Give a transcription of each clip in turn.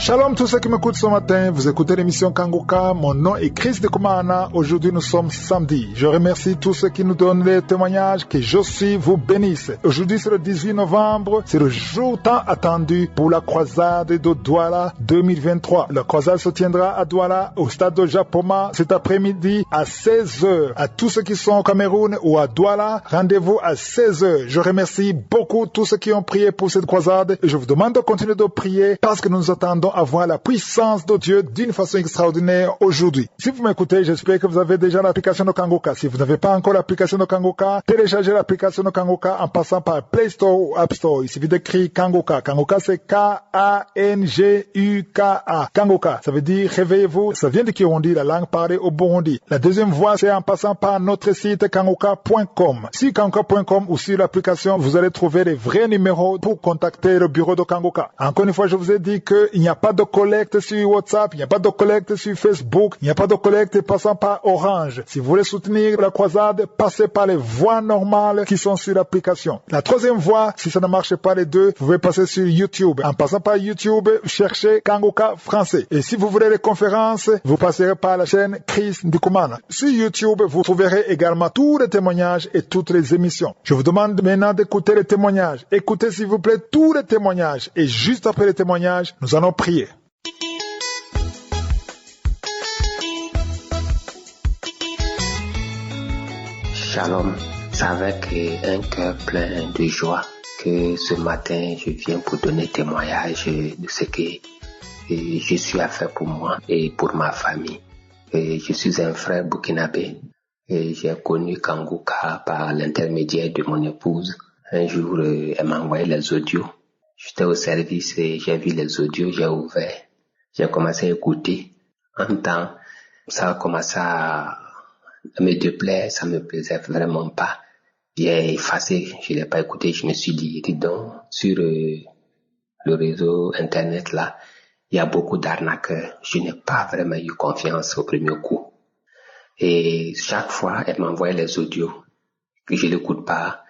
Shalom tous ceux qui m'écoutent ce matin, vous écoutez l'émission Kangoka, mon nom est Chris de Kumana, aujourd'hui nous sommes samedi. Je remercie tous ceux qui nous donnent les témoignages, que je suis vous bénisse. Aujourd'hui c'est le 18 novembre, c'est le jour tant attendu pour la croisade de Douala 2023. La croisade se tiendra à Douala, au stade de Japoma, cet après-midi à 16h. À tous ceux qui sont au Cameroun ou à Douala, rendez-vous à 16h. Je remercie beaucoup tous ceux qui ont prié pour cette croisade et je vous demande de continuer de prier parce que nous attendons à voir la puissance de Dieu d'une façon extraordinaire aujourd'hui. Si vous m'écoutez, j'espère que vous avez déjà l'application de Kangoka. Si vous n'avez pas encore l'application de Kangoka, téléchargez l'application de Kangoka en passant par Play Store ou App Store. Il suffit d'écrire Kangoka. Kangoka, c'est K-A-N-G-U-K-A. Kangoka, ça veut dire réveillez-vous. Ça vient de Kirundi, la langue parlée au Burundi. La deuxième voie, c'est en passant par notre site kangoka.com. Sur kangoka.com ou sur l'application, vous allez trouver les vrais numéros pour contacter le bureau de Kangoka. Encore une fois, je vous ai dit qu'il n'y a pas de collecte sur WhatsApp, il n'y a pas de collecte sur Facebook, il n'y a pas de collecte passant par Orange. Si vous voulez soutenir la croisade, passez par les voies normales qui sont sur l'application. La troisième voie, si ça ne marche pas les deux, vous pouvez passer sur YouTube. En passant par YouTube, cherchez Kangoka français. Et si vous voulez les conférences, vous passerez par la chaîne Chris Ndikumana. Sur YouTube, vous trouverez également tous les témoignages et toutes les émissions. Je vous demande maintenant d'écouter les témoignages. Écoutez s'il vous plaît tous les témoignages. Et juste après les témoignages, nous allons prier. Shalom, c'est avec un cœur plein de joie que ce matin je viens pour donner témoignage de ce que je suis à faire pour moi et pour ma famille. Je suis un frère burkinabé et j'ai connu Kangoka par l'intermédiaire de mon épouse. Un jour, elle m'a envoyé les audios. J'étais au service et j'ai vu les audios, j'ai ouvert. J'ai commencé à écouter. En temps, ça a commencé à me déplaire, ça me plaisait vraiment pas. J'ai effacé, je l'ai pas écouté, je me suis dit, dis donc, sur le réseau internet là, il y a beaucoup d'arnaqueurs. Je n'ai pas vraiment eu confiance au premier coup. Et chaque fois, elle m'envoyait les audios, que je l'écoute pas,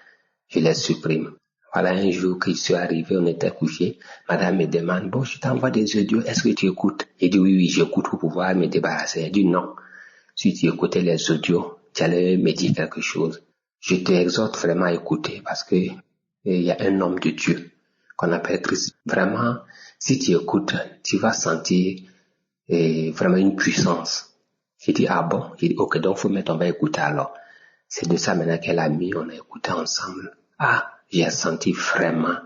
je les supprime. Voilà, un jour que je suis arrivé, on était couché, madame me demande, bon, je t'envoie des audios, est-ce que tu écoutes? J'ai dit oui, j'écoute pour pouvoir me débarrasser. Elle dit non, si tu écoutais les audios, tu allais me dire quelque chose. Je t'exhorte vraiment à écouter parce que il y a un homme de Dieu qu'on appelle Christ. Vraiment, si tu écoutes, tu vas sentir vraiment une puissance. J'ai dit ah bon? J'ai dit ok, donc faut mettre, on va écouter alors. C'est de ça maintenant qu'elle a mis, on a écouté ensemble. Ah, j'ai senti vraiment,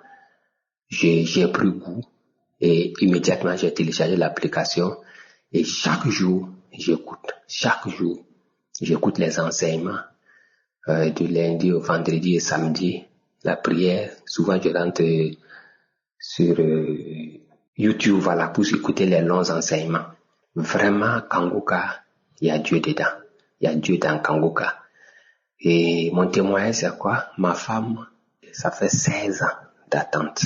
j'ai pris goût et immédiatement j'ai téléchargé l'application et chaque jour j'écoute. Chaque jour j'écoute les enseignements du lundi au vendredi et samedi. La prière, souvent je rentre sur YouTube voilà, pour écouter les longs enseignements. Vraiment, Kangoka, il y a Dieu dedans. Il y a Dieu dans Kangoka. Et mon témoignage, c'est quoi? Ma femme, ça fait 16 ans d'attente.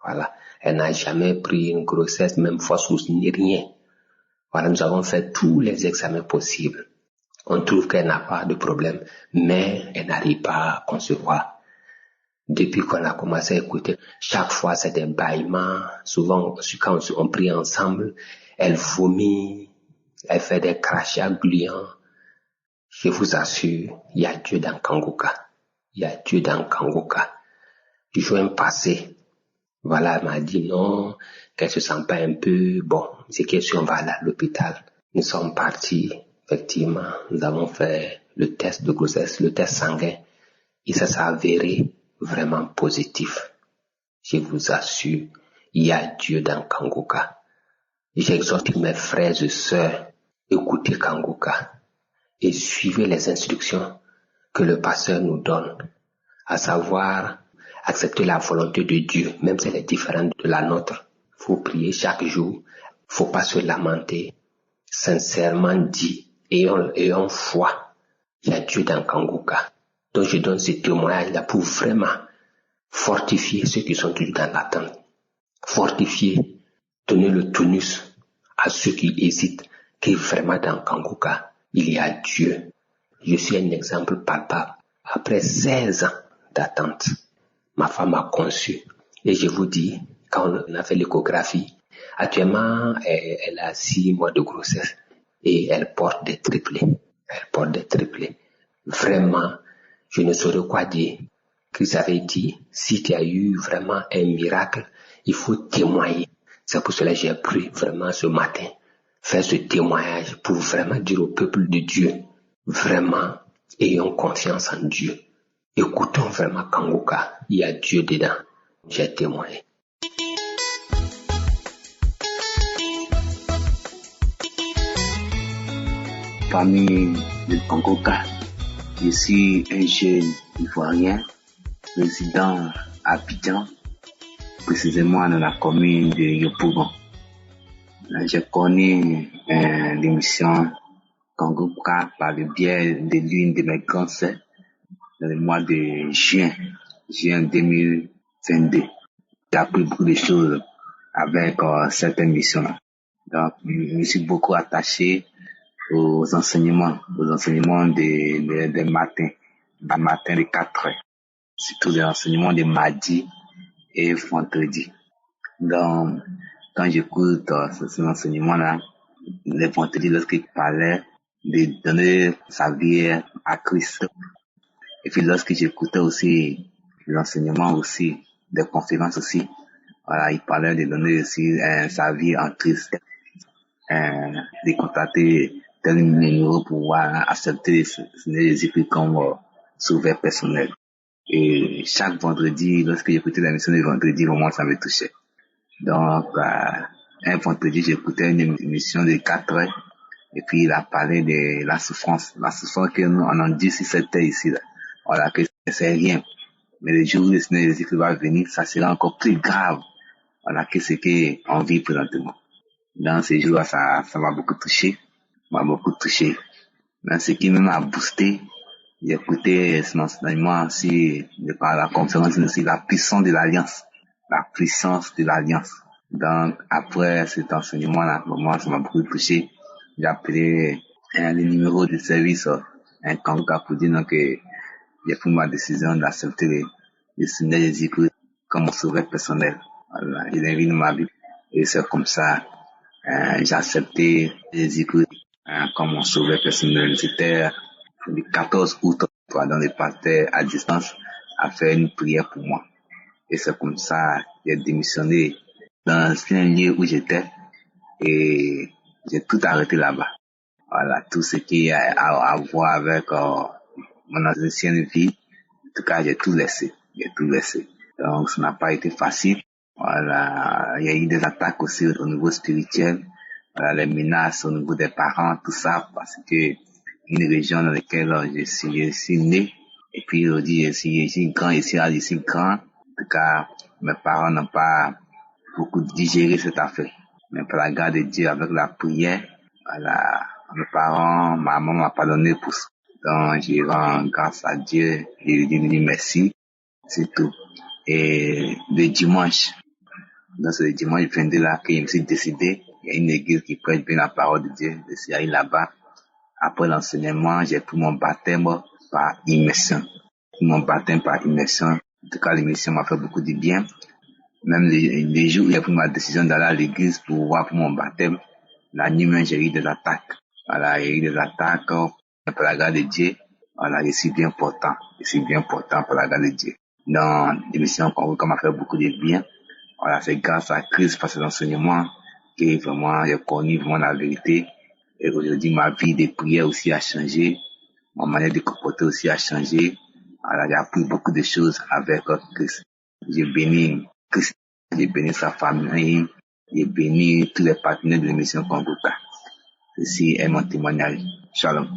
Voilà. Elle n'a jamais pris une grossesse, même fausse ni rien. Voilà, nous avons fait tous les examens possibles. On trouve qu'elle n'a pas de problème, mais elle n'arrive pas à concevoir. Depuis qu'on a commencé à écouter, chaque fois c'est des bâillements. Souvent, quand on prie ensemble, elle vomit, elle fait des crachats gluants. Je vous assure, il y a Dieu dans Kangoka. Il y a Dieu dans Kangoka. Du jour passé, voilà, elle m'a dit non, qu'elle se sent pas un peu bon. C'est question, on va aller à l'hôpital. Nous sommes partis, effectivement, nous avons fait le test de grossesse, le test sanguin, et ça s'est avéré vraiment positif. Je vous assure, il y a Dieu dans Kangoka. J'exhorte mes frères et sœurs, écoutez Kangoka et suivez les instructions que le pasteur nous donne, à savoir accepter la volonté de Dieu, même si elle est différente de la nôtre. Faut prier chaque jour, faut pas se lamenter, sincèrement dit, ayons foi. Il y a Dieu dans Kangoka. Donc je donne ce témoignage-là pour vraiment fortifier ceux qui sont toujours dans l'attente. Fortifier, donner le tonus à ceux qui hésitent, que vraiment dans Kangoka, il y a Dieu. Je suis un exemple palpable. Après 16 ans d'attente, ma femme a conçu. Et je vous dis, quand on a fait l'échographie, Actuellement, elle a 6 mois de grossesse et elle porte des triplés. Vraiment, je ne saurais quoi dire. Chris avait dit, si tu as eu vraiment un miracle, il faut témoigner. C'est pour cela que j'ai pris vraiment ce matin, faire ce témoignage pour vraiment dire au peuple de Dieu, vraiment, ayons confiance en Dieu. Écoutons vraiment Kangoka, il y a Dieu dedans. J'ai témoigné. Famille de Kangoka, je suis un jeune Ivoirien, résident à Abidjan, précisément dans la commune de Yopougon. J'ai connu l'émission Kangoka par le biais de l'une de mes grandes sœurs dans le mois de juin 2022. J'ai appris beaucoup de choses avec cette émission. Donc, je me suis beaucoup attaché aux enseignements des matins, des 4 heures, surtout les enseignements de mardi et vendredi. Donc, quand j'écoute ces enseignements-là, les vendredis, lorsqu'il parlait de donner sa vie à Christ, et puis lorsque j'écoutais aussi l'enseignement aussi, des conférences aussi, voilà, il parlait de donner aussi sa vie en Christ, de contacter tel numéro pour pouvoir accepter les écrits comme sauveur personnel. Et chaque vendredi, lorsque j'écoutais la mission de vendredi, vraiment ça me touchait. Donc, un vendredi, j'écoutais une émission de 4 heures, et puis il a parlé de la souffrance que nous on en dit sur cette terre ici, là. Voilà, que c'est rien. Mais le jour où le Seigneur Jésus va venir, ça sera encore plus grave. Voilà, que ce qu'on vit présentement. Dans ces jours-là, ça m'a beaucoup touché. Mais ce qui m'a boosté, j'ai écouté son enseignement aussi, par la conférence aussi, la puissance de l'alliance. Donc, après cet enseignement-là, moi, ça m'a beaucoup touché. J'ai appelé le numéro de service, un Kangoka pour dire que j'ai pris ma décision d'accepter le Seigneur Jésus-Christ comme mon sauveur personnel. Voilà, il est venu dans ma vie. Et c'est comme ça, j'ai accepté Jésus-Christ comme mon sauveur personnel. C'était le 14 août, dans le pasteur à distance a fait une prière pour moi. Et c'est comme ça, j'ai démissionné dans un lieu où j'étais et j'ai tout arrêté là-bas. Voilà, tout ce qui a à voir avec mon ancienne vie, en tout cas, j'ai tout laissé. Donc, ça n'a pas été facile. Voilà, il y a eu des attaques aussi au niveau spirituel, voilà, les menaces au niveau des parents, tout ça, parce que une région dans laquelle je suis né, et puis je dis, je suis grand ici. En tout cas, mes parents n'ont pas beaucoup digéré cette affaire. Mais par la grâce de Dieu, avec la prière, voilà, mes parents, ma maman m'a pardonné pour ça. Donc, je rends grâce à Dieu et je dis merci, c'est tout. Et le dimanche, dans ce dimanche 22 là, que je me suis décidé, il y a une église qui prêche bien la parole de Dieu, je suis allé là-bas. Après l'enseignement, j'ai pris mon baptême par immersion. En tout cas, l'immersion m'a fait beaucoup de bien. Même les jours où j'ai pris ma décision d'aller à l'église pour voir pour mon baptême, la nuit même, j'ai eu des attaques. Voilà, il y a eu des attaques par la grâce de Dieu. Voilà, je suis bien portant par la grâce de Dieu. Dans l'émission Kangoka m'a fait beaucoup de bien. Voilà, c'est grâce à Christ, par ses enseignements, que vraiment, j'ai connu vraiment la vérité. Et aujourd'hui, ma vie de prière aussi a changé. Ma manière de comporter aussi a changé. Voilà, j'ai appris beaucoup de choses avec Christ. J'ai béni Christ, j'ai béni sa famille, j'ai béni tous les partenaires de l'émission Kangoka. Ceci est mon témoignage. Shalom.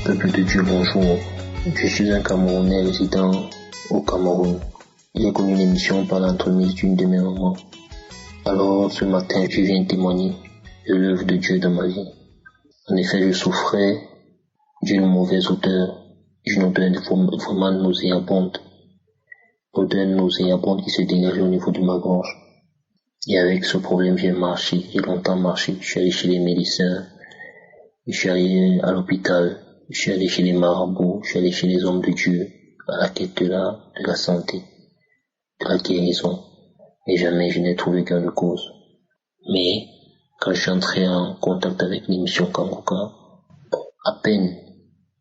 Peuple de Dieu, bonjour. Je suis un Camerounais résident au Cameroun. J'ai connu l'émission par l'entremise d'une de mes mamans. Alors, ce matin, je viens témoigner de l'œuvre de Dieu dans ma vie. En effet, je souffrais d'une mauvaise odeur, d'une odeur vraiment nauséabonde. L'odeur nauséabonde qui se dégageait au niveau de ma gorge. Et avec ce problème, j'ai longtemps marché. Je suis allé chez les médecins, je suis allé à l'hôpital, je suis allé chez les marabouts, je suis allé chez les hommes de Dieu, à la quête de la santé, de la guérison, et jamais je n'ai trouvé gain de cause. Mais quand je suis entré en contact avec l'émission Kangoka, à peine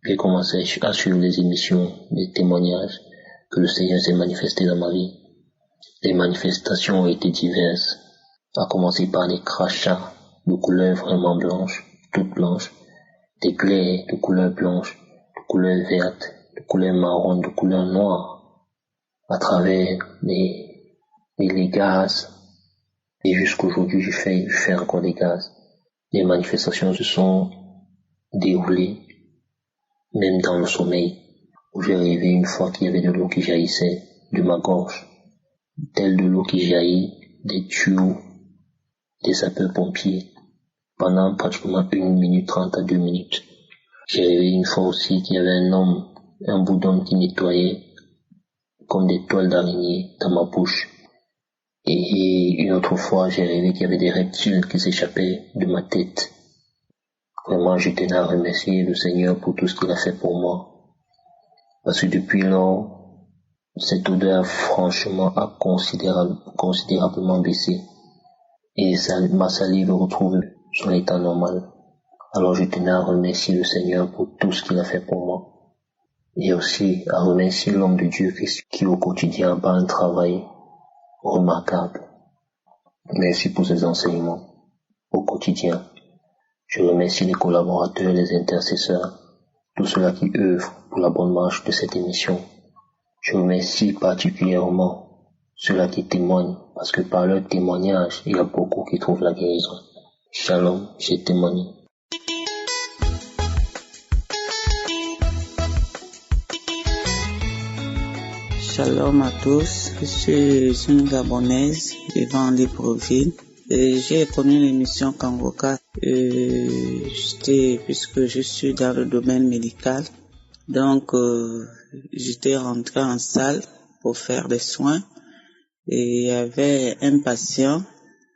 j'ai commencé à suivre les émissions, les témoignages que le Seigneur s'est manifesté dans ma vie. Les manifestations ont été diverses, à commencer par des crachats de couleur vraiment blanche, toute blanche, des glaives de couleur blanche, de couleur verte, de couleur marron, de couleur noire, à travers les gaz. Et jusqu'aujourd'hui, je fais encore des gaz. Les manifestations se sont déroulées, même dans le sommeil, où j'ai rêvé une fois qu'il y avait de l'eau qui jaillissait de ma gorge, telle de l'eau qui jaillit des tuyaux des sapeurs-pompiers pendant pratiquement 1 minute 30 à 2 minutes. J'ai rêvé une fois aussi qu'il y avait un bout d'homme qui nettoyait comme des toiles d'araignée dans ma bouche. Et une autre fois, j'ai rêvé qu'il y avait des reptiles qui s'échappaient de ma tête. Vraiment, je tenais à remercier le Seigneur pour tout ce qu'il a fait pour moi. Parce que depuis lors, cette odeur, franchement, a considérablement baissé. Et ma salive retrouve son état normal. Alors je tenais à remercier le Seigneur pour tout ce qu'il a fait pour moi. Et aussi à remercier l'homme de Dieu qui au quotidien a un travail remarquable. Merci pour ces enseignements au quotidien. Je remercie les collaborateurs, les intercesseurs, tous ceux-là qui œuvrent pour la bonne marche de cette émission. Je remercie particulièrement ceux-là qui témoignent, parce que par leur témoignage, il y a beaucoup qui trouvent la guérison. Shalom, j'ai témoigné. Shalom à tous, je suis une Gabonaise vivant en Libreville. J'ai connu l'émission Kangoka puisque je suis dans le domaine médical. Donc j'étais rentré en salle pour faire des soins et il y avait un patient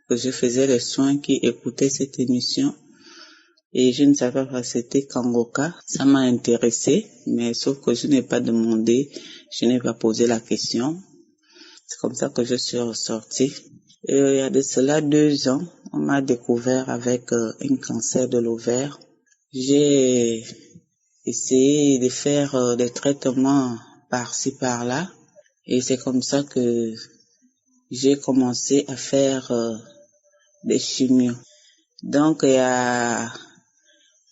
que je faisais les soins qui écoutait cette émission. Et je ne savais pas c'était Kangoka. Ça m'a intéressé, mais sauf que je n'ai pas demandé, je n'ai pas posé la question. C'est comme ça que je suis ressortie. Et il y a de cela 2 ans, on m'a découvert avec un cancer de l'ovaire. J'ai essayé de faire des traitements par-ci par-là. Et c'est comme ça que j'ai commencé à faire des chimios. Donc il y a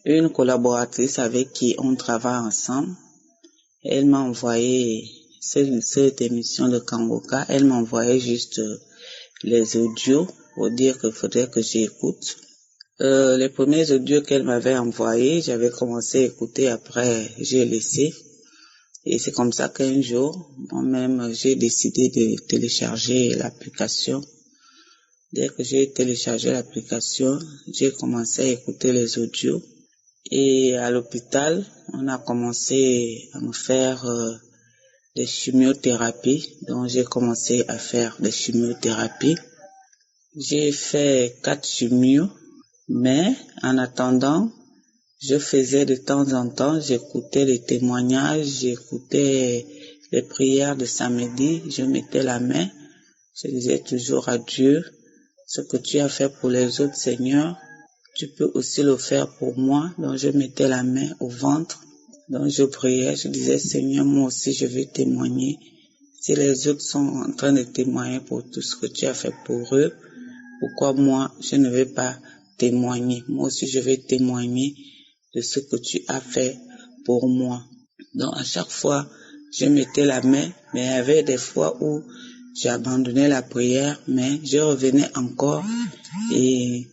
une collaboratrice avec qui on travaille ensemble. Elle m'a envoyé cette émission de Kangoka. Elle m'a envoyé juste les audios pour dire qu'il faudrait que j'écoute. Les premiers audios qu'elle m'avait envoyés, j'avais commencé à écouter, après j'ai laissé. Et c'est comme ça qu'un jour, moi-même, j'ai décidé de télécharger l'application. Dès que j'ai téléchargé l'application, j'ai commencé à écouter les audios. Et à l'hôpital, on a commencé à me faire des chimiothérapies. Donc j'ai commencé à faire des chimiothérapies. J'ai fait 4 chimios, mais en attendant, je faisais de temps en temps, j'écoutais les témoignages, j'écoutais les prières de samedi, je mettais la main, je disais toujours à Dieu, ce que tu as fait pour les autres, Seigneur, tu peux aussi le faire pour moi. Donc je mettais la main au ventre, donc je priais, je disais, Seigneur, moi aussi je vais témoigner. Si les autres sont en train de témoigner pour tout ce que tu as fait pour eux, pourquoi moi je ne vais pas témoigner? Moi aussi je vais témoigner de ce que tu as fait pour moi. Donc à chaque fois, je mettais la main, mais il y avait des fois où j'abandonnais la prière, mais je revenais encore et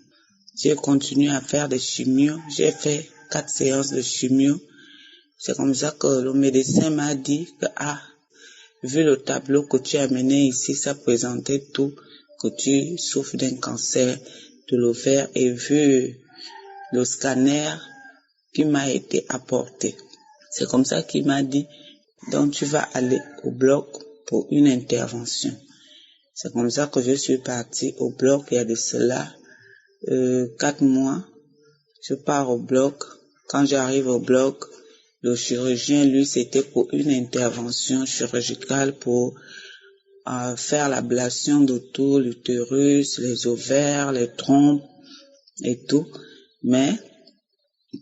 j'ai continué à faire des chimios. J'ai fait 4 séances de chimio. C'est comme ça que le médecin m'a dit que, vu le tableau que tu as mené ici, ça présentait tout, que tu souffres d'un cancer de l'ovaire, et vu le scanner qui m'a été apporté. C'est comme ça qu'il m'a dit, donc tu vas aller au bloc pour une intervention. C'est comme ça que je suis partie au bloc. Il y a de cela 4 mois. Je pars au bloc. Quand j'arrive au bloc, Le chirurgien, lui, c'était pour une intervention chirurgicale pour faire l'ablation de tout l'utérus, les ovaires, les trompes et tout. Mais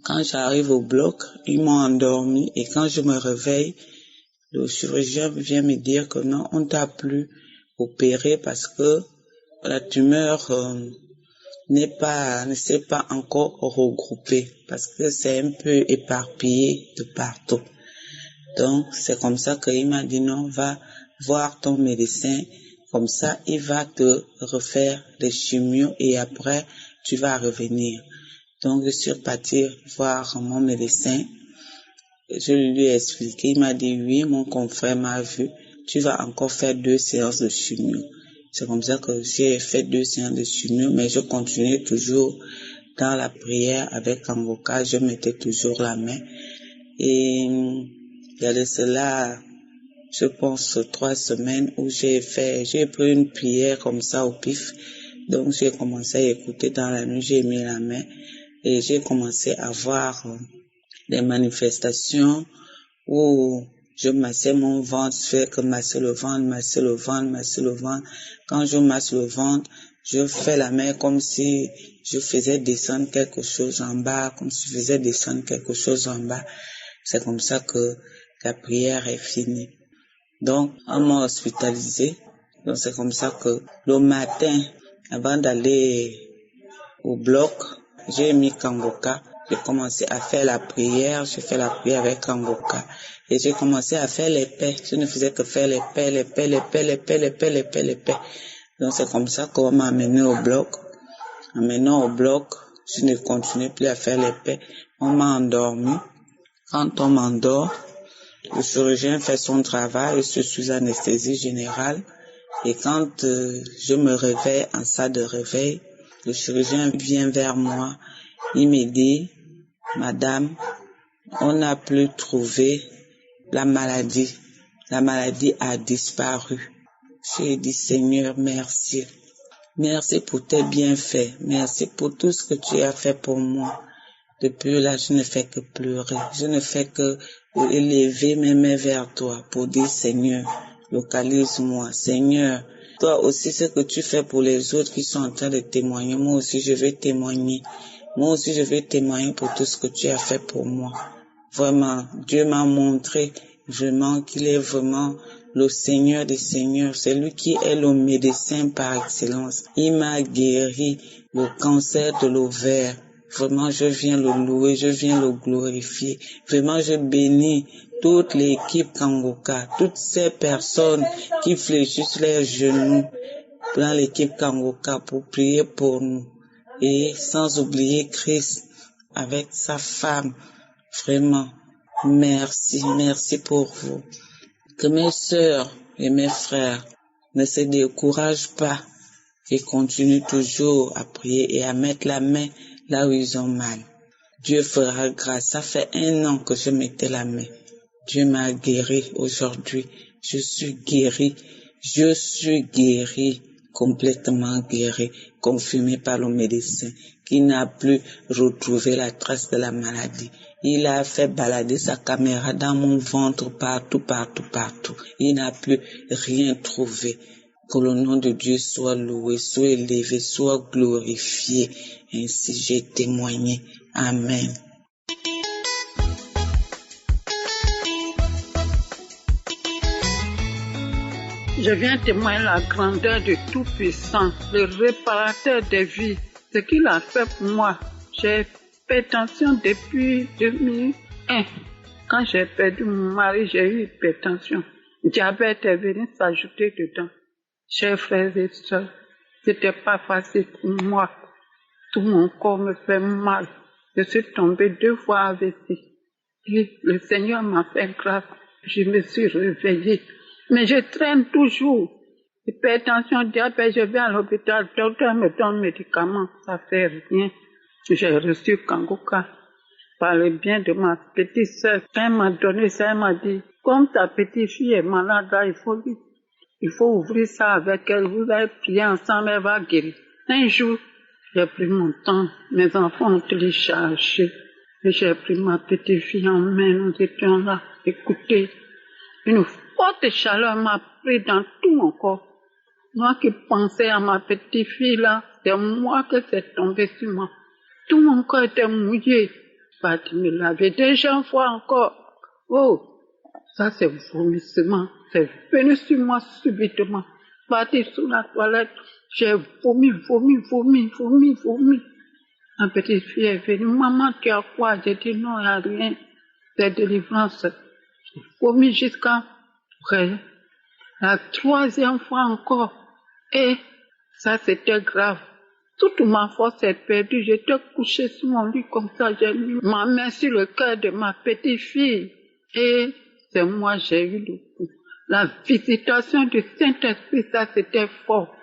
quand j'arrive au bloc, ils m'ont endormi et quand je me réveille, le chirurgien vient me dire que non, on t'a plus opéré parce que la tumeur ne s'est pas encore regroupée parce que c'est un peu éparpillé de partout. Donc, c'est comme ça qu'il m'a dit non, va voir ton médecin, comme ça, il va te refaire les chimios et après, tu vas revenir. Donc, je suis partie voir mon médecin. Je lui ai expliqué, il m'a dit oui, mon confrère m'a vu, tu vas encore faire 2 séances de chimio. C'est comme ça que j'ai fait 2 séances de chimio, mais je continuais toujours dans la prière avec Kangoka, je mettais toujours la main. Et il y a de cela, je pense, 3 semaines où j'ai pris une prière comme ça au pif. Donc j'ai commencé à écouter dans la nuit, j'ai mis la main et j'ai commencé à voir des manifestations où je massais mon ventre, je fais que masser le ventre. Quand je masse le ventre, je fais la main comme si je faisais descendre quelque chose en bas, C'est comme ça que la prière est finie. Donc, on m'a hospitalisé. Donc, c'est comme ça que le matin, avant d'aller au bloc, j'ai mis Kangoka. J'ai commencé à faire la prière. J'ai fait la prière avec Kangoka. Et j'ai commencé à faire les paix. Je ne faisais que faire les paix. Donc, c'est comme ça qu'on m'a amené au bloc. En menant au bloc, je ne continuais plus à faire les paix. On m'a endormi. Quand on m'endort, le chirurgien fait son travail, je suis sous anesthésie générale. Et quand je me réveille en salle de réveil, le chirurgien vient vers moi. Il me dit, Madame, on n'a plus trouvé la maladie. La maladie a disparu. J'ai dit, Seigneur, merci. Merci pour tes bienfaits. Merci pour tout ce que tu as fait pour moi. Depuis là, je ne fais que pleurer. Je ne fais que élever mes mains vers toi pour dire, Seigneur, localise-moi. Seigneur, toi aussi, ce que tu fais pour les autres qui sont en train de témoigner, moi aussi, je vais témoigner. Moi aussi, je vais témoigner pour tout ce que tu as fait pour moi. Vraiment, Dieu m'a montré vraiment qu'il est vraiment le Seigneur des Seigneurs. C'est lui qui est le médecin par excellence. Il m'a guéri le cancer de l'ovaire. Vraiment, je viens le louer, je viens le glorifier. Vraiment, je bénis toute l'équipe Kangoka, toutes ces personnes qui fléchissent leurs genoux dans l'équipe Kangoka pour prier pour nous. Et sans oublier Christ avec sa femme. Vraiment, merci pour vous. Que mes sœurs et mes frères ne se découragent pas et continuent toujours à prier et à mettre la main là où ils ont mal. Dieu fera grâce. Ça fait 1 an que je mettais la main. Dieu m'a guéri aujourd'hui. Je suis guéri, complètement guéri, confirmé par le médecin qui n'a plus retrouvé la trace de la maladie. Il a fait balader sa caméra dans mon ventre partout. Il n'a plus rien trouvé. Que le nom de Dieu soit loué, soit élevé, soit glorifié. Ainsi j'ai témoigné. Amen. Je viens témoigner la grandeur de Tout-Puissant, le réparateur des vies, ce qu'il a fait pour moi. J'ai hypertension depuis 2001. Quand j'ai perdu mon mari, j'ai eu hypertension. Diabète est venu s'ajouter dedans. Chers frères et sœurs, c'était pas facile pour moi. Tout mon corps me fait mal. Je suis tombée 2 fois avec lui. Et le Seigneur m'a fait grâce. Je me suis réveillée. Mais je traîne toujours. Hypertension, diabète, je vais à l'hôpital, le docteur me donne médicaments, ça fait rien. J'ai reçu Kangoka par le bien de ma petite sœur. Quand elle m'a donné ça, elle m'a dit, comme ta petite fille est malade, là, il faut ouvrir ça avec elle, vous allez prier ensemble, elle va guérir. Un jour, j'ai pris mon temps, mes enfants ont téléchargé Et j'ai pris ma petite fille en main, nous étions là, écoutez. Une forte chaleur m'a pris dans tout mon corps. Moi qui pensais à ma petite fille là, c'est moi que c'est tombé sur moi. Tout mon corps était mouillé. Parti me laver déjà une fois encore. Oh, ça c'est vomissement. C'est venu sur moi subitement. Parti sous la toilette, j'ai vomi. Ma petite fille est venue. Maman, tu as quoi? J'ai dit non, il n'y a rien. C'est délivrance. J'ai vomi jusqu'à après. La troisième fois encore. Et ça c'était grave. Toute ma force est perdue. J'étais couchée sur mon lit comme ça. J'ai mis ma main sur le cœur de ma petite fille. Et c'est moi, j'ai eu le coup. La visitation du Saint-Esprit, ça c'était fort.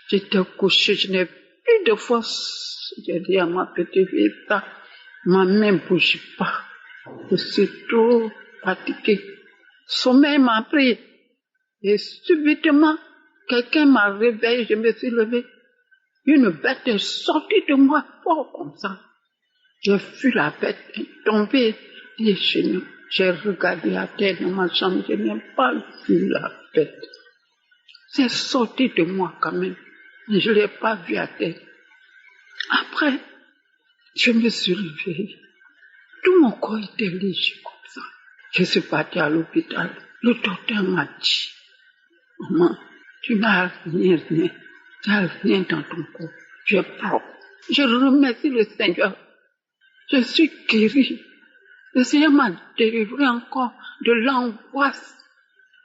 J'étais couchée, je n'ai plus de force. J'ai dit à ma petite fille, ça, ma main ne bouge pas. Je suis trop fatiguée. Sommeil m'a pris. Et subitement, quelqu'un m'a réveillée, je me suis levée. Une bête est sortie de moi fort comme ça. J'ai vu la bête tomber des genoux. J'ai regardé à terre dans ma chambre, je n'ai pas vu la bête. C'est sorti de moi quand même, mais je ne l'ai pas vu à terre. Après, je me suis réveillée. Tout mon corps était léger comme ça. Je suis partie à l'hôpital. Le docteur m'a dit, maman, tu n'as rien. Tu n'as rien dans ton corps. Tu es propre. Je remercie le Seigneur. Je suis guérie. Le Seigneur m'a délivré encore de l'angoisse.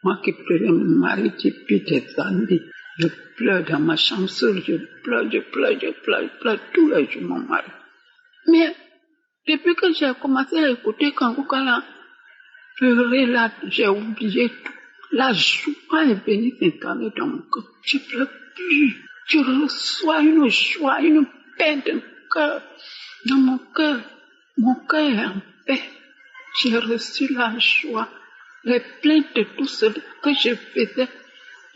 Moi qui pleurais mon mari depuis des années. Je pleure dans ma chambre seule. Je pleure tous les jours mon mari. Mais depuis que j'ai commencé à écouter Kangoka là, pleurer là, j'ai oublié tout. La joie est venue s'incarner dans mon cœur. Je ne pleure plus. Je reçois une joie, une paix de cœur. Dans mon cœur est en paix. J'ai reçu la joie. Les plaintes de tout ce que je faisais,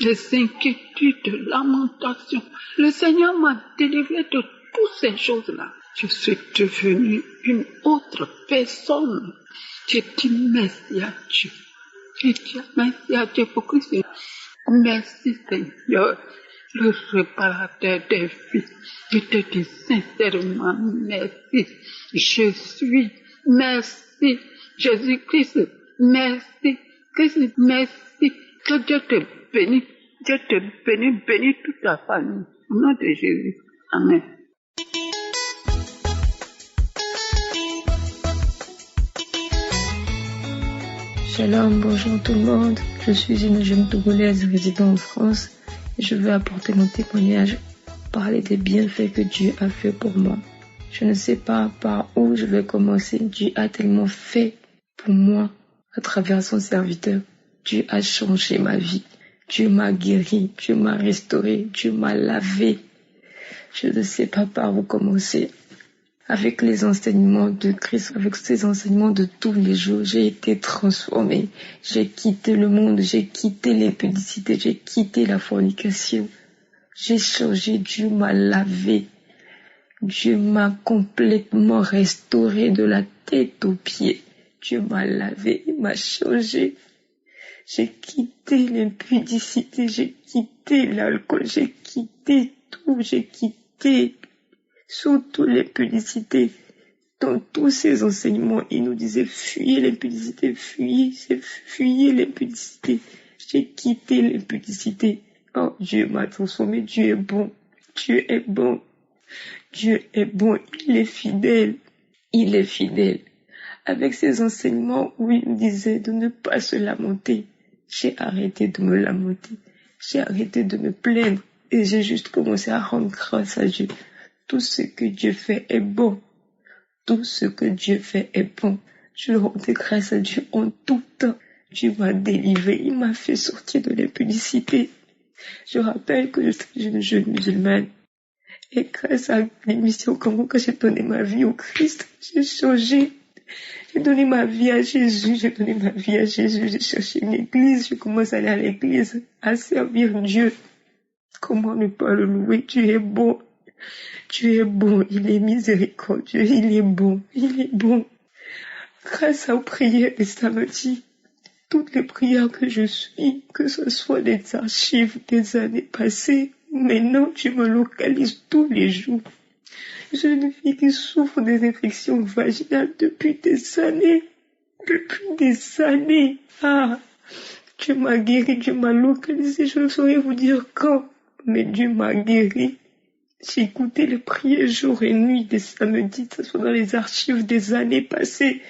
les inquiétudes, lamentations. Le Seigneur m'a délivré de toutes ces choses-là. Je suis devenue une autre personne. J'ai dit merci à Dieu. J'ai dit merci à Dieu pour Christ. Merci Seigneur, le réparateur des vies. Je te dis sincèrement merci. Je suis merci. Jésus-Christ, merci. Christ, merci. Que Dieu te bénisse. Dieu te bénisse, bénis toute ta famille. Au nom de Jésus. Amen. Shalom, bonjour tout le monde. Je suis une jeune Togolaise résidant en France et je veux apporter mon témoignage, parler des bienfaits que Dieu a fait pour moi. Je ne sais pas par où je vais commencer. Dieu a tellement fait pour moi à travers son serviteur. Dieu a changé ma vie. Dieu m'a guéri. Dieu m'a restauré. Dieu m'a lavé. Je ne sais pas par où commencer. Avec les enseignements de Christ, avec ces enseignements de tous les jours, j'ai été transformée. J'ai quitté le monde, j'ai quitté l'impudicité, j'ai quitté la fornication. J'ai changé, Dieu m'a lavé. Dieu m'a complètement restauré de la tête aux pieds. Dieu m'a lavé, il m'a changé. J'ai quitté l'impudicité, j'ai quitté l'alcool, j'ai quitté tout, j'ai quitté surtout l'impudicité. Dans tous ces enseignements, il nous disait fuyez l'impudicité, fuyez l'impudicité. J'ai quitté l'impudicité. Oh, Dieu m'a transformé, Dieu est bon, Dieu est bon, Dieu est bon, il est fidèle, il est fidèle. Avec ces enseignements où il nous disait de ne pas se lamenter, j'ai arrêté de me lamenter, j'ai arrêté de me plaindre et j'ai juste commencé à rendre grâce à Dieu. Tout ce que Dieu fait est bon. Tout ce que Dieu fait est bon. Je rends grâce à Dieu en tout temps. Dieu m'a délivré. Il m'a fait sortir de l'impudicité. Je rappelle que je suis une jeune musulmane. Et grâce à l'émission Congo, quand j'ai donné ma vie au Christ, j'ai changé. J'ai donné ma vie à Jésus. J'ai cherché une église. Je commence à aller à l'église, à servir Dieu. Comment ne pas le louer? Dieu est bon. Tu es bon, il est miséricordieux, il est bon, il est bon. Grâce aux prières de samedi, toutes les prières que je suis, que ce soit des archives des années passées, maintenant tu me localises tous les jours. Je suis une fille qui souffre des infections vaginales depuis des années. Depuis des années. Ah, Dieu m'a guéri, Dieu m'a localisé, je ne saurais vous dire quand, mais Dieu m'a guéri. J'ai écouté les prières jour et nuit des samedis, que ce soit dans les archives des années passées.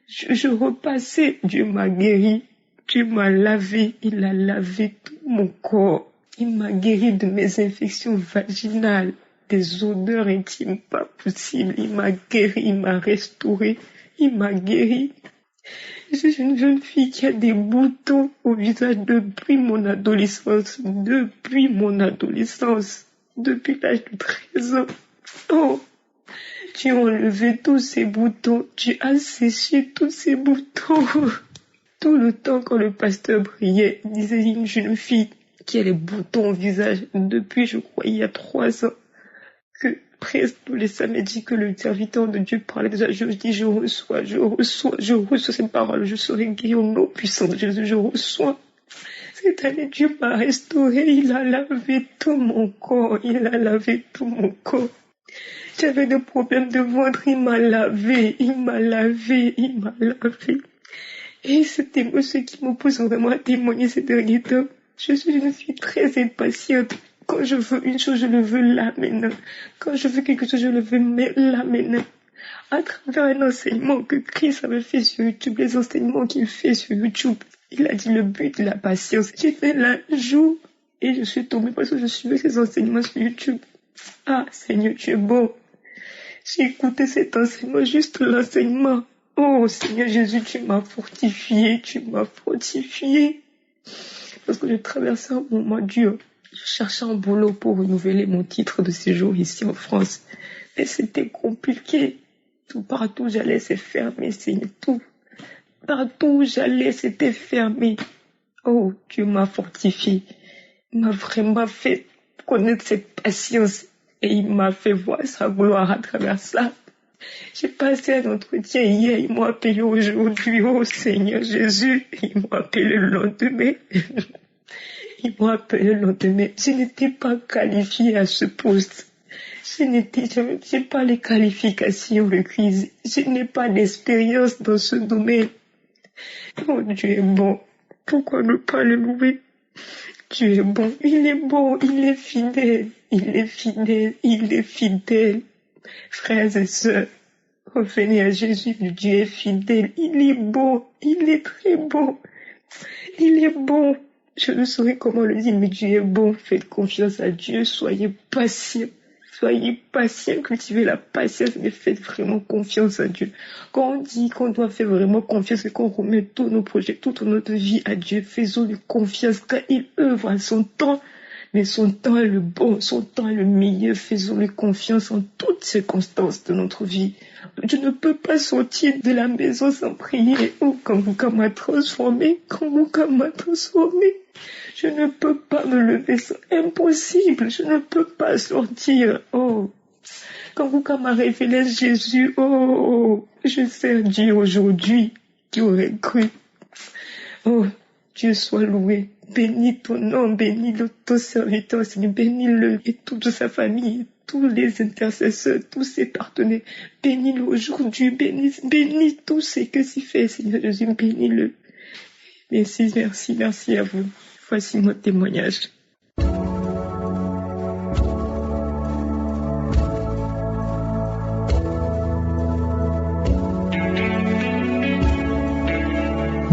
Je repassais, Dieu m'a guéri, Dieu m'a lavé, il a lavé tout mon corps. Il m'a guéri de mes infections vaginales, des odeurs intimes pas possibles. Il m'a guéri, il m'a restauré, il m'a guéri. Je suis une jeune fille qui a des boutons au visage depuis mon adolescence, depuis l'âge de 13 ans. Oh, tu as enlevé tous ces boutons, tu as séché tous ces boutons. Tout le temps quand le pasteur priait, il disait une jeune fille qui a les boutons au visage depuis, je crois, il y a 3 ans, que presque tous les samedis que le serviteur de Dieu parlait déjà, je dis, je reçois cette parole, je serai guéri au nom puissant de Jésus, je reçois. Cette année, Dieu m'a restauré, il a lavé tout mon corps, J'avais des problèmes de ventre, il m'a lavé. Et c'était ce qui me pousse vraiment à témoigner ces derniers temps. Je suis une fille très impatiente. Quand je veux une chose, je le veux là maintenant. Quand je veux quelque chose, je le veux là maintenant. À travers un enseignement que Christ avait fait sur YouTube, les enseignements qu'il fait sur YouTube, il a dit le but de la patience. J'étais là jour et je suis tombée parce que je suivais ces enseignements sur YouTube. Ah, Seigneur, tu es bon. J'ai écouté cet enseignement, juste l'enseignement. Oh, Seigneur Jésus, tu m'as fortifié. Parce que je traversais un moment dur. Je cherchais un boulot pour renouveler mon titre de séjour ici en France. Mais c'était compliqué. Partout où j'allais, c'est fermé, Seigneur. Partout où j'allais, c'était fermé. Oh, Dieu m'a fortifié. Il m'a vraiment fait connaître cette patience. Et il m'a fait voir sa gloire à travers ça. J'ai passé un entretien hier, ils m'ont appelé aujourd'hui. Oh Seigneur Jésus, ils m'ont appelé le lendemain. Je n'étais pas qualifiée à ce poste. Je n'ai pas les qualifications requises. Je n'ai pas d'expérience dans ce domaine. Oh, Dieu est bon. Pourquoi ne pas le louer? Dieu est bon. Il est bon. Il est fidèle. Frères et sœurs, revenez à Jésus. Dieu est fidèle. Il est bon. Il est très bon. Il est bon. Je ne saurais comment le dire, mais Dieu est bon. Faites confiance à Dieu. Soyez patient. Cultivez la patience, mais faites vraiment confiance à Dieu. Quand on dit qu'on doit faire vraiment confiance et qu'on remet tous nos projets, toute notre vie à Dieu, faisons-lui confiance car il œuvre à son temps. Mais son temps est le bon, son temps est le meilleur. Faisons-lui confiance en toutes circonstances de notre vie. Je ne peux pas sortir de la maison sans prier. Oh, quand m'a transformé. Je ne peux pas me lever, c'est impossible. Je ne peux pas sortir. Oh, quand m'a révélé Jésus, oh, je sers Dieu aujourd'hui. Qui aurait cru? Oh, Dieu soit loué. Bénis ton nom, bénis ton serviteur, Seigneur, bénis-le et toute sa famille, tous les intercesseurs, tous ses partenaires. Bénis-le aujourd'hui, bénis tout ce que s'y fait, Seigneur Jésus, bénis-le. Merci à vous. Voici mon témoignage.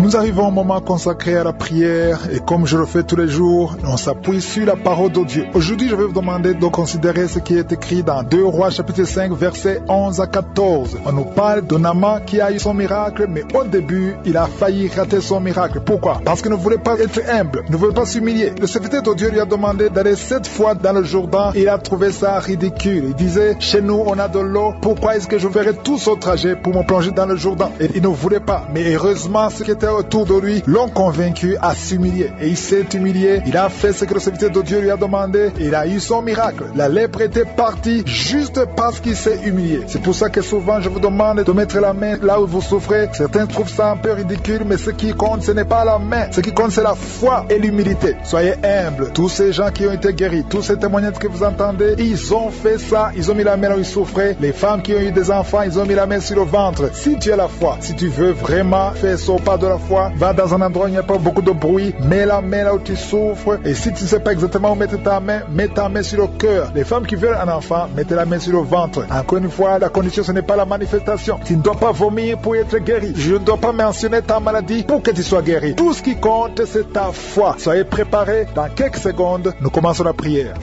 Nous arrivons au moment consacré à la prière et comme je le fais tous les jours, on s'appuie sur la parole de Dieu. Aujourd'hui, je vais vous demander de considérer ce qui est écrit dans 2 Rois chapitre 5 versets 11 à 14. On nous parle de Naaman qui a eu son miracle, mais au début, il a failli rater son miracle. Pourquoi? Parce qu'il ne voulait pas être humble, ne voulait pas s'humilier. Le serviteur de Dieu lui a demandé d'aller 7 fois dans le Jourdain et il a trouvé ça ridicule. Il disait, chez nous on a de l'eau, pourquoi est-ce que je ferais tout ce trajet pour me plonger dans le Jourdain? Et il ne voulait pas. Mais heureusement, ce qui était serviteurs autour de lui l'ont convaincu à s'humilier. Et il s'est humilié, il a fait ce que le serviteur de Dieu lui a demandé, et il a eu son miracle. La lèpre était partie juste parce qu'il s'est humilié. C'est pour ça que souvent je vous demande de mettre la main là où vous souffrez. Certains trouvent ça un peu ridicule, mais ce qui compte, ce n'est pas la main. Ce qui compte, c'est la foi et l'humilité. Soyez humbles. Tous ces gens qui ont été guéris, tous ces témoignages que vous entendez, ils ont fait ça. Ils ont mis la main là où ils souffraient. Les femmes qui ont eu des enfants, ils ont mis la main sur le ventre. Si tu as la foi, si tu veux vraiment faire ce pas de la foi, va dans un endroit où il n'y a pas beaucoup de bruit, mets la main là où tu souffres. Et si tu ne sais pas exactement où mettre ta main, mets ta main sur le cœur. Les femmes qui veulent un enfant, mettez la main sur le ventre. Encore une fois, la condition, ce n'est pas la manifestation. Tu ne dois pas vomir pour être guéri. Je ne dois pas mentionner ta maladie pour que tu sois guéri. Tout ce qui compte, c'est ta foi. Soyez préparés. Dans quelques secondes, nous commençons la prière.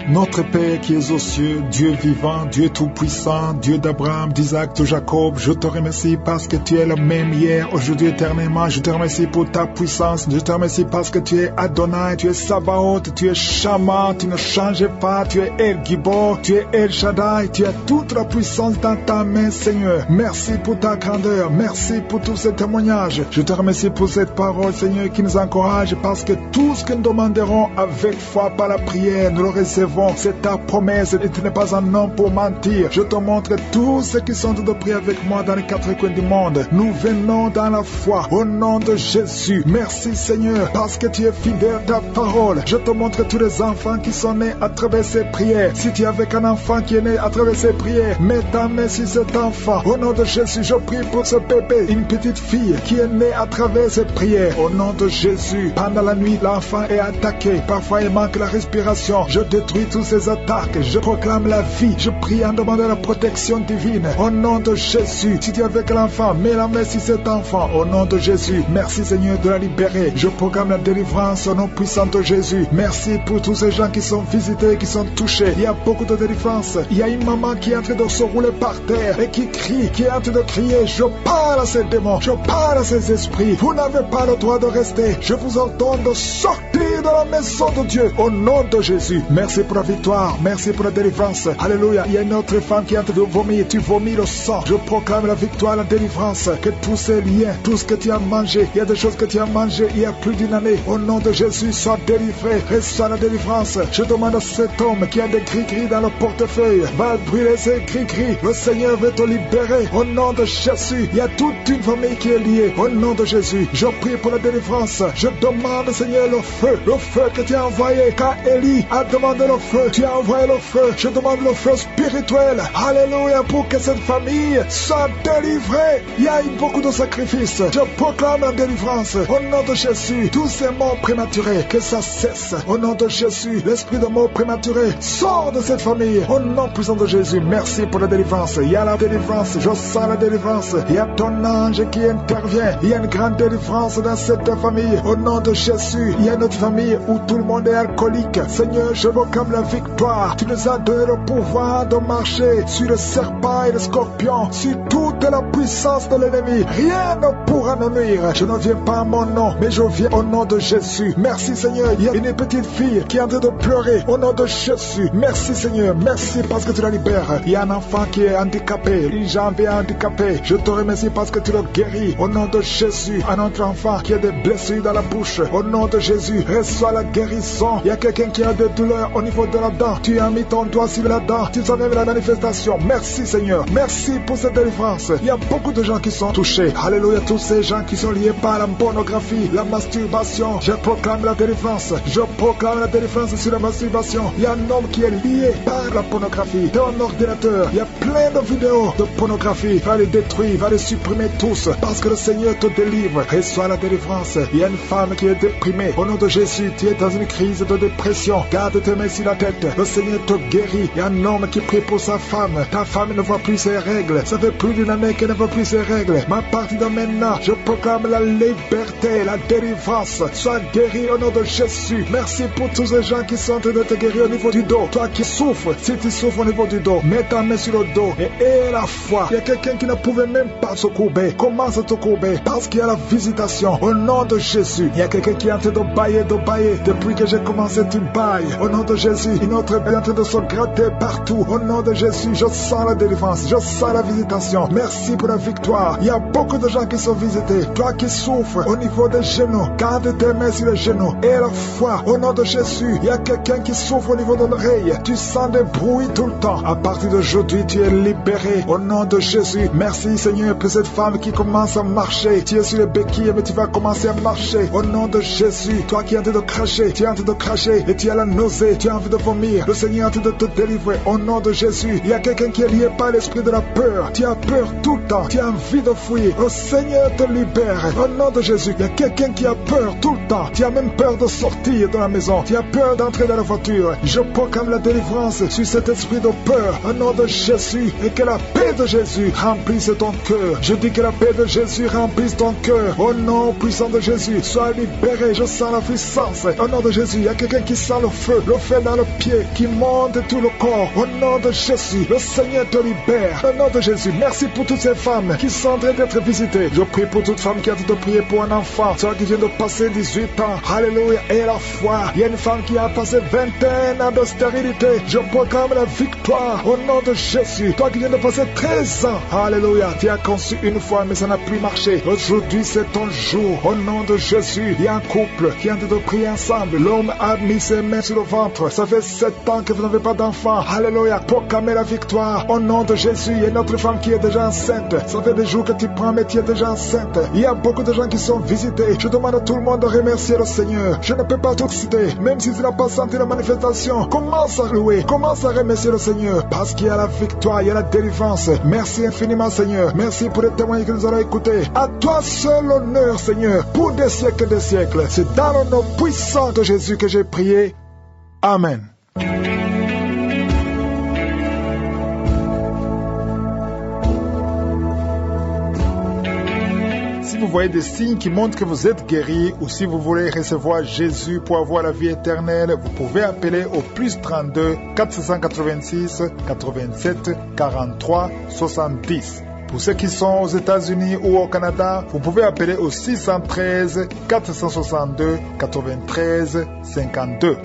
Notre Père qui es aux cieux, Dieu vivant, Dieu tout-puissant, Dieu d'Abraham, d'Isaac, de Jacob, je te remercie parce que tu es le même hier, aujourd'hui, éternellement. Je te remercie pour ta puissance. Je te remercie parce que tu es Adonai, tu es Sabaoth, tu es Shama, tu ne changes pas, tu es El Gibor, tu es El Shaddai, tu as toute la puissance dans ta main, Seigneur. Merci pour ta grandeur, merci pour tous ces témoignages. Je te remercie pour cette parole, Seigneur, qui nous encourage parce que tout ce que nous demanderons avec foi par la prière, nous le recevons. C'est ta promesse et tu n'es pas un homme pour mentir. Je te montre tous ceux qui sont de prier avec moi dans les quatre coins du monde. Nous venons dans la foi au nom de Jésus. Merci Seigneur parce que tu es fidèle à ta parole. Je te montre tous les enfants qui sont nés à travers ces prières. Si tu es avec un enfant qui est né à travers ces prières, mets ta main sur cet enfant. Au nom de Jésus, je prie pour ce bébé, une petite fille qui est née à travers ces prières. Au nom de Jésus, pendant la nuit, l'enfant est attaqué. Parfois, il manque la respiration. Je détruis toutes ces attaques, je proclame la vie, je prie en demandant la protection divine, au nom de Jésus. Si tu es avec l'enfant, mets la main sur cet enfant, au nom de Jésus. Merci Seigneur de la libérer, je proclame la délivrance au nom puissant de Jésus. Merci pour tous ces gens qui sont visités, qui sont touchés. Il y a beaucoup de délivrance. Il y a une maman qui est en train de se rouler par terre et qui crie, qui est en train de crier, je parle à ces démons, je parle à ces esprits, vous n'avez pas le droit de rester, je vous ordonne de sortir de la maison de Dieu, au nom de Jésus. Merci pour la victoire, merci pour la délivrance. Alléluia. Il y a une autre femme qui est en train de vomir, tu vomis le sang. Je proclame la victoire, la délivrance, que tous ces liens, tout ce que tu as mangé, il y a des choses que tu as mangé il y a plus d'une année, au nom de Jésus, sois délivré, reçois la délivrance. Je demande à cet homme qui a des gris-gris dans le portefeuille, va brûler ces gris-gris, le Seigneur veut te libérer, au nom de Jésus. Il y a toute une famille qui est liée, au nom de Jésus. Je prie pour la délivrance, je demande Seigneur le feu que tu as envoyé quand Élie a demandé le feu, tu as envoyé le feu. Je demande le feu spirituel, alléluia, pour que cette famille soit délivrée. Il y a eu beaucoup de sacrifices, je proclame la délivrance au nom de Jésus. Tous ces morts prématurés, que ça cesse au nom de Jésus. L'esprit de mort prématuré sort de cette famille au nom puissant de Jésus. Merci pour la délivrance. Il y a la délivrance, je sens la délivrance. Il y a ton ange qui intervient. Il y a une grande délivrance dans cette famille au nom de Jésus. Il y a une autre famille où tout le monde est alcoolique. Seigneur, je proclame la victoire. Tu nous as donné le pouvoir de marcher sur le serpent et le scorpion, sur toute la puissance de l'ennemi. Rien ne pourra nous nuire. Je ne viens pas à mon nom, mais je viens au nom de Jésus. Merci Seigneur. Il y a une petite fille qui est en train de pleurer au nom de Jésus. Merci Seigneur. Merci parce que tu la libères. Il y a un enfant qui est handicapé, une jambe est handicapée. Je te remercie parce que tu le guéris au nom de Jésus. Un autre enfant qui a des blessures dans la bouche, au nom de Jésus, reçois la guérison. Il y a quelqu'un qui a des douleurs au niveau de la dent. Tu as mis ton doigt sur la dent. Tu as même la manifestation. Merci Seigneur. Merci pour cette délivrance. Il y a beaucoup de gens qui sont touchés. Alléluia. Tous ces gens qui sont liés par la pornographie, la masturbation. Je proclame la délivrance. Je proclame la délivrance sur la masturbation. Il y a un homme qui est lié par la pornographie. Dans un ordinateur, il y a plein de vidéos de pornographie. Va les détruire, va les supprimer tous. Parce que le Seigneur te délivre. Reçois la délivrance. Il y a une femme qui est déprimée. Au nom de Jésus, tu es dans une crise de dépression. Garde tes mains sur la tête. Le Seigneur te guérit. Il y a un homme qui prie pour sa femme. Ta femme ne voit plus ses règles. Ça fait plus d'une année qu'elle ne voit plus ses règles. Mais à partir de maintenant, je proclame la liberté, la délivrance. Sois guéri au nom de Jésus. Merci pour tous ces gens qui sont en train de te guérir au niveau du dos. Toi qui souffres, si tu souffres au niveau du dos, mets ta main sur le dos et aie la foi. Il y a quelqu'un qui ne pouvait même pas se courber. Commence à te courber parce qu'il y a la visitation au nom de Jésus. Il y a quelqu'un qui est en train de bailler. Depuis que j'ai commencé, tu bailles. Au nom de Jésus, une autre est en train de se gratter partout. Au nom de Jésus, je sens la délivrance, je sens la visitation. Merci pour la victoire. Il y a beaucoup de gens qui sont visités. Toi qui souffres au niveau des genoux, garde tes mains sur les genoux et la foi. Au nom de Jésus, il y a quelqu'un qui souffre au niveau de l'oreille. Tu sens des bruits tout le temps. À partir d'aujourd'hui, tu es libéré. Au nom de Jésus, merci Seigneur pour cette femme qui commence à marcher. Tu es sur les béquilles, mais tu vas commencer à marcher. Au nom de Jésus, toi qui es en train de cracher, tu es en train de cracher et tu as la nausée, tu as envie de vomir. Le Seigneur est en train de te délivrer. Au nom de Jésus, il y a quelqu'un qui est lié par l'esprit de la peur. Tu as peur tout le temps, tu as envie de fuir. Le Seigneur te libère. Au nom de Jésus, il y a quelqu'un qui a peur tout le temps. Tu as même peur de sortir de la maison. Tu as peur d'entrer dans la voiture. Je proclame la délivrance sur cet esprit de peur. Au nom de Jésus, et que la paix de Jésus remplisse ton cœur. Je dis que la paix de Jésus remplisse ton cœur. Au nom puissant de Jésus, sois libéré. Je sens la puissance. Au nom de Jésus, il y a quelqu'un qui sent le feu dans le pied, qui monte tout le corps. Au nom de Jésus, le Seigneur te libère. Au nom de Jésus, merci pour toutes ces femmes qui sont en train d'être visitées. Je prie pour toute femme qui a de prier pour un enfant, toi qui viens de passer 18 ans. Alléluia, et la foi. Il y a une femme qui a passé 21 ans de stérilité. Je proclame la victoire au nom de Jésus. Toi qui viens de passer 13 ans. Alléluia, tu as conçu une fois, mais ça n'a plus marché. Aujourd'hui, c'est ton jour. Au nom de Jésus, il y a un couple qui est en train de prier ensemble. L'homme a mis ses mains sur le ventre. Ça fait 7 ans que vous n'avez pas d'enfant. Alléluia, proclamez la victoire. Au nom de Jésus, il y a une autre femme qui est déjà enceinte. Ça fait des jours que tu prends, mais tu es déjà enceinte. Il y a beaucoup de gens qui sont visités. Je demande à tout le monde de remercier le Seigneur. Je ne peux pas tout citer. Même si tu n'as pas senti la manifestation, commence à louer. Commence à remercier le Seigneur. Parce qu'il y a la victoire, il y a la délivrance. Merci infiniment, Seigneur. Merci pour les témoignages que nous allons écouter. À toi seul l'honneur, Seigneur, pour des siècles et des siècles. C'est dans le nom puissant de Jésus que j'ai prié. Amen. Si vous voyez des signes qui montrent que vous êtes guéri ou si vous voulez recevoir Jésus pour avoir la vie éternelle, vous pouvez appeler au plus 32 486 87 43 70. Pour ceux qui sont aux États-Unis ou au Canada, vous pouvez appeler au 613 462 93 52.